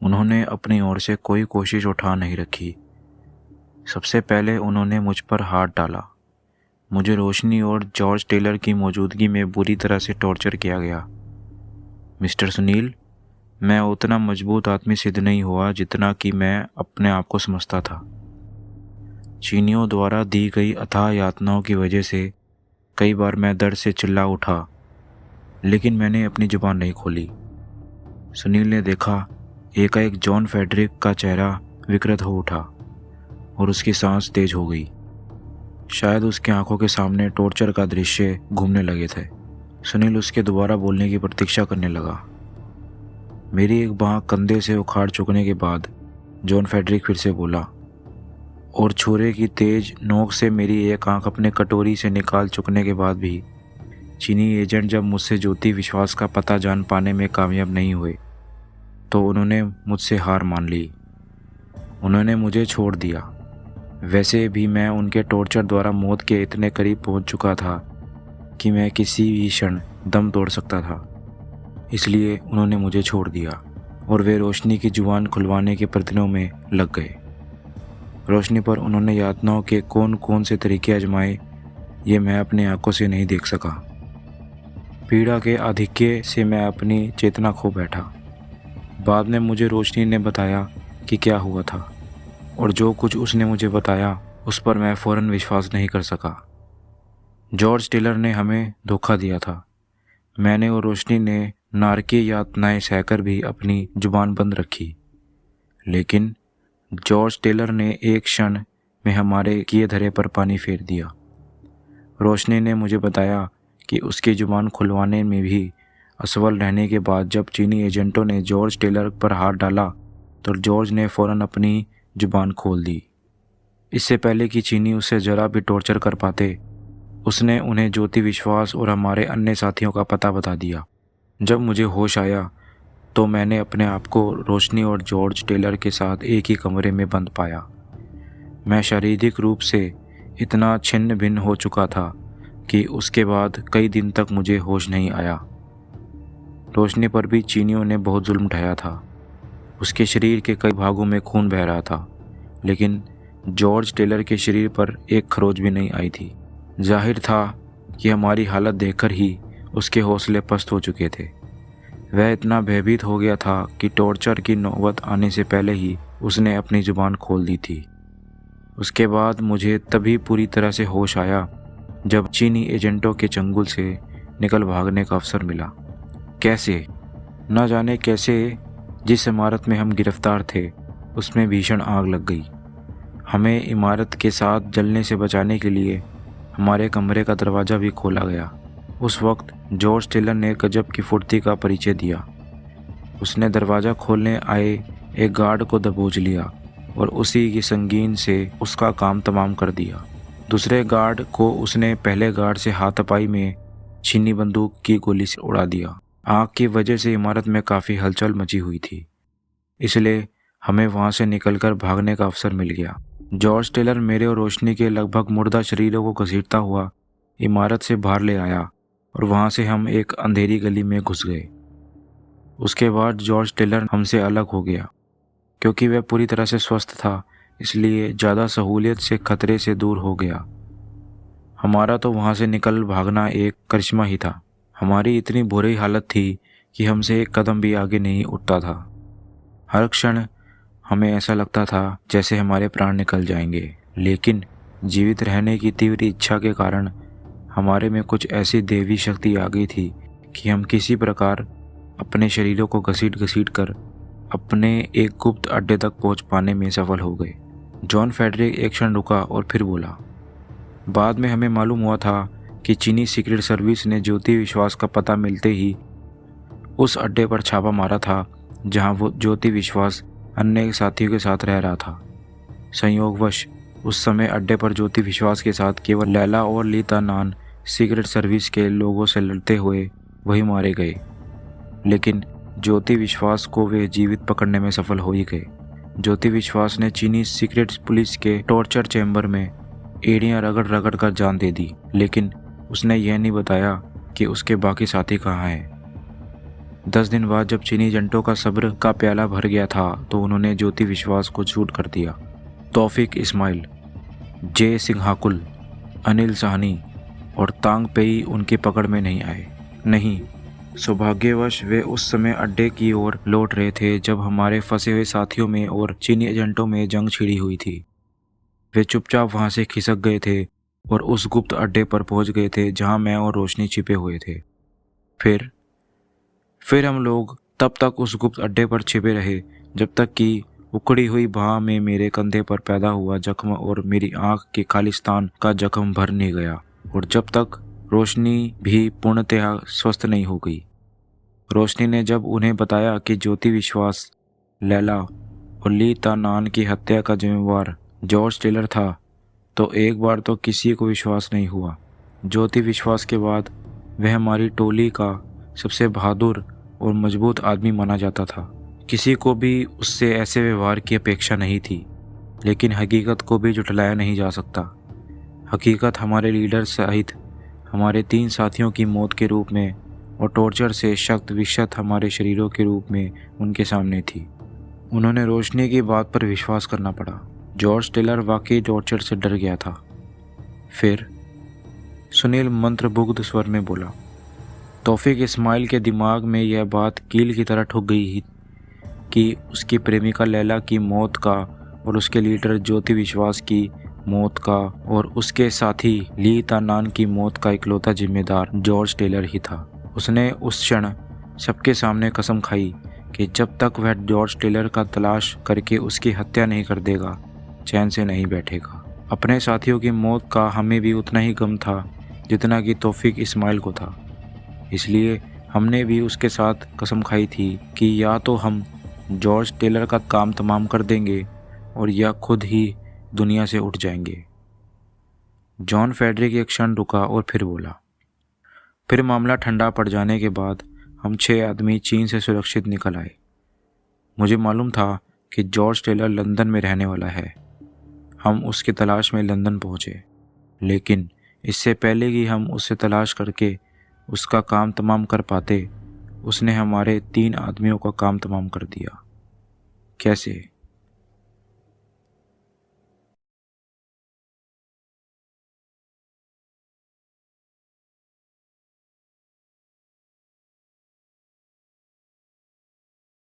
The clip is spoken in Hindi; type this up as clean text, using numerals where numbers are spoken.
उन्होंने अपनी ओर से कोई कोशिश उठा नहीं रखी। सबसे पहले उन्होंने मुझ पर हाथ डाला। मुझे रोशनी और जॉर्ज टेलर की मौजूदगी में बुरी तरह से टॉर्चर किया गया। मिस्टर सुनील, मैं उतना मजबूत आदमी सिद्ध नहीं हुआ जितना कि मैं अपने आप को समझता था। चीनियों द्वारा दी गई अथाह यातनाओं की वजह से कई बार मैं दर्द से चिल्ला उठा, लेकिन मैंने अपनी जुबान नहीं खोली। सुनील ने देखा, एकाएक जॉन फेडरिक का चेहरा विकृत हो उठा और उसकी सांस तेज हो गई। शायद उसकी आंखों के सामने टॉर्चर का दृश्य घूमने लगे थे। सुनील उसके दोबारा बोलने की प्रतीक्षा करने लगा। मेरी एक बांह कंधे से उखाड़ चुकने के बाद जॉन फेडरिक फिर से बोला, और छुरे की तेज नोक से मेरी एक आंख अपने कटोरी से निकाल चुकने के बाद भी चीनी एजेंट जब मुझसे ज्योति विश्वास का पता जान पाने में कामयाब नहीं हुए तो उन्होंने मुझसे हार मान ली। उन्होंने मुझे छोड़ दिया। वैसे भी मैं उनके टॉर्चर द्वारा मौत के इतने करीब पहुंच चुका था कि मैं किसी भी क्षण दम तोड़ सकता था। इसलिए उन्होंने मुझे छोड़ दिया और वे रोशनी की जुबान खुलवाने के प्रयत्नों में लग गए। रोशनी पर उन्होंने यातनाओं के कौन कौन से तरीके आजमाए, ये मैं अपनी आंखों से नहीं देख सका। पीड़ा के आधिक्य से मैं अपनी चेतना खो बैठा। बाद में मुझे रोशनी ने बताया कि क्या हुआ था, और जो कुछ उसने मुझे बताया उस पर मैं फ़ौरन विश्वास नहीं कर सका। जॉर्ज टेलर ने हमें धोखा दिया था। मैंने और रोशनी ने नारकीय यातनाएं सहकर भी अपनी जुबान बंद रखी, लेकिन जॉर्ज टेलर ने एक क्षण में हमारे किए धरे पर पानी फेर दिया। रोशनी ने मुझे बताया कि उसकी जुबान खुलवाने में भी असफल रहने के बाद जब चीनी एजेंटों ने जॉर्ज टेलर पर हाथ डाला तो जॉर्ज ने फ़ौरन अपनी जुबान खोल दी। इससे पहले कि चीनी उसे ज़रा भी टॉर्चर कर पाते, उसने उन्हें ज्योति विश्वास और हमारे अन्य साथियों का पता बता दिया। जब मुझे होश आया तो मैंने अपने आप को रोशनी और जॉर्ज टेलर के साथ एक ही कमरे में बंद पाया। मैं शारीरिक रूप से इतना छिन्न भिन्न हो चुका था कि उसके बाद कई दिन तक मुझे होश नहीं आया। रोशनी पर भी चीनियों ने बहुत जुल्म ढाया था। उसके शरीर के कई भागों में खून बह रहा था, लेकिन जॉर्ज टेलर के शरीर पर एक खरोच भी नहीं आई थी। जाहिर था कि हमारी हालत देखकर ही उसके हौसले पस्त हो चुके थे। वह इतना भयभीत हो गया था कि टॉर्चर की नौबत आने से पहले ही उसने अपनी जुबान खोल दी थी। उसके बाद मुझे तभी पूरी तरह से होश आया जब चीनी एजेंटों के चंगुल से निकल भागने का अवसर मिला। कैसे, न जाने कैसे, जिस इमारत में हम गिरफ्तार थे उसमें भीषण आग लग गई। हमें इमारत के साथ जलने से बचाने के लिए हमारे कमरे का दरवाज़ा भी खोला गया। उस वक्त जॉर्ज टेलर ने गजब की फुर्ती का परिचय दिया। उसने दरवाज़ा खोलने आए एक गार्ड को दबोच लिया और उसी की संगीन से उसका काम तमाम कर दिया। दूसरे गार्ड को उसने पहले गार्ड से हाथापाई में चीनी बंदूक की गोली से उड़ा दिया। आग की वजह से इमारत में काफ़ी हलचल मची हुई थी, इसलिए हमें वहां से निकलकर भागने का अवसर मिल गया। जॉर्ज टेलर मेरे और रोशनी के लगभग मुर्दा शरीरों को घसीटता हुआ इमारत से बाहर ले आया और वहां से हम एक अंधेरी गली में घुस गए। उसके बाद जॉर्ज टेलर हमसे अलग हो गया। क्योंकि वह पूरी तरह से स्वस्थ था, इसलिए ज़्यादा सहूलियत से खतरे से दूर हो गया। हमारा तो वहां से निकल भागना एक करिश्मा ही था। हमारी इतनी बुरी हालत थी कि हमसे एक कदम भी आगे नहीं उठता था। हर क्षण हमें ऐसा लगता था जैसे हमारे प्राण निकल जाएंगे, लेकिन जीवित रहने की तीव्र इच्छा के कारण हमारे में कुछ ऐसी दैवी शक्ति आ गई थी कि हम किसी प्रकार अपने शरीरों को घसीट घसीट कर अपने एक गुप्त अड्डे तक पहुंच पाने में सफल हो गए। जॉन फेडरिक एक क्षण रुका और फिर बोला, बाद में हमें मालूम हुआ था कि चीनी सीक्रेट सर्विस ने ज्योति विश्वास का पता मिलते ही उस अड्डे पर छापा मारा था जहां वो ज्योति विश्वास अन्य साथियों के साथ रह रहा था। संयोगवश उस समय अड्डे पर ज्योति विश्वास के साथ केवल लैला और लीता नान सीक्रेट सर्विस के लोगों से लड़ते हुए वही मारे गए, लेकिन ज्योति विश्वास को वे जीवित पकड़ने में सफल हो ही गए। ज्योति विश्वास ने चीनी सीक्रेट पुलिस के टॉर्चर चैम्बर में एड़ियां रगड़ रगड़ कर जान दे दी, लेकिन उसने यह नहीं बताया कि उसके बाकी साथी कहाँ हैं। 10 दिन बाद जब चीनी एजेंटों का सब्र का प्याला भर गया था तो उन्होंने ज्योति विश्वास को शूट कर दिया। तौफीक इस्माइल, जे सिंघाकुल, अनिल साहनी और तांग पेई उनकी पकड़ में नहीं आए। नहीं, सौभाग्यवश वे उस समय अड्डे की ओर लौट रहे थे जब हमारे फंसे हुए साथियों में और चीनी एजेंटों में जंग छिड़ी हुई थी। वे चुपचाप वहां से खिसक गए थे और उस गुप्त अड्डे पर पहुंच गए थे जहां मैं और रोशनी छिपे हुए थे। फिर हम लोग तब तक उस गुप्त अड्डे पर छिपे रहे जब तक कि उखड़ी हुई बाह में मेरे कंधे पर पैदा हुआ जख्म और मेरी आंख के खालिस्तान का जख्म भर नहीं गया, और जब तक रोशनी भी पूर्णतः स्वस्थ नहीं हो गई। रोशनी ने जब उन्हें बताया कि ज्योति विश्वास, लैला और ली तानान की हत्या का जिम्मेवार जॉर्ज टेलर था, तो एक बार तो किसी को विश्वास नहीं हुआ। ज्योति विश्वास के बाद वह हमारी टोली का सबसे बहादुर और मजबूत आदमी माना जाता था। किसी को भी उससे ऐसे व्यवहार की अपेक्षा नहीं थी, लेकिन हकीकत को भी झुठलाया नहीं जा सकता। हकीकत हमारे लीडर सहित हमारे 3 साथियों की मौत के रूप में और टॉर्चर से शक्त विक्षत हमारे शरीरों के रूप में उनके सामने थी। उन्होंने रोशनी की बात पर विश्वास करना पड़ा। जॉर्ज टेलर वाकई टॉर्चर से डर गया था। फिर सुनील मंत्रमुग्ध स्वर में बोला। तौफीक इस्माइल के दिमाग में यह बात कील की तरह ठुक गई कि उसकी प्रेमिका लैला की मौत का और उसके लीडर ज्योति विश्वास की मौत का और उसके साथी ली तानान की मौत का इकलौता जिम्मेदार जॉर्ज टेलर ही था। उसने उस क्षण सबके सामने कसम खाई कि जब तक वह जॉर्ज टेलर का तलाश करके उसकी हत्या नहीं कर देगा, चैन से नहीं बैठेगा। अपने साथियों की मौत का हमें भी उतना ही गम था जितना कि तौफीक इस्माइल को था। इसलिए हमने भी उसके साथ कसम खाई थी कि या तो हम जॉर्ज टेलर का काम तमाम कर देंगे और या खुद ही दुनिया से उठ जाएंगे। जॉन फेडरिक एक क्षण रुका और फिर बोला। फिर मामला ठंडा पड़ जाने के बाद हम 6 आदमी चीन से सुरक्षित निकल आए। मुझे मालूम था कि जॉर्ज टेलर लंदन में रहने वाला है। हम उसकी तलाश में लंदन पहुंचे, लेकिन इससे पहले कि हम उससे तलाश करके उसका काम तमाम कर पाते, उसने हमारे 3 आदमियों का काम तमाम कर दिया। कैसे?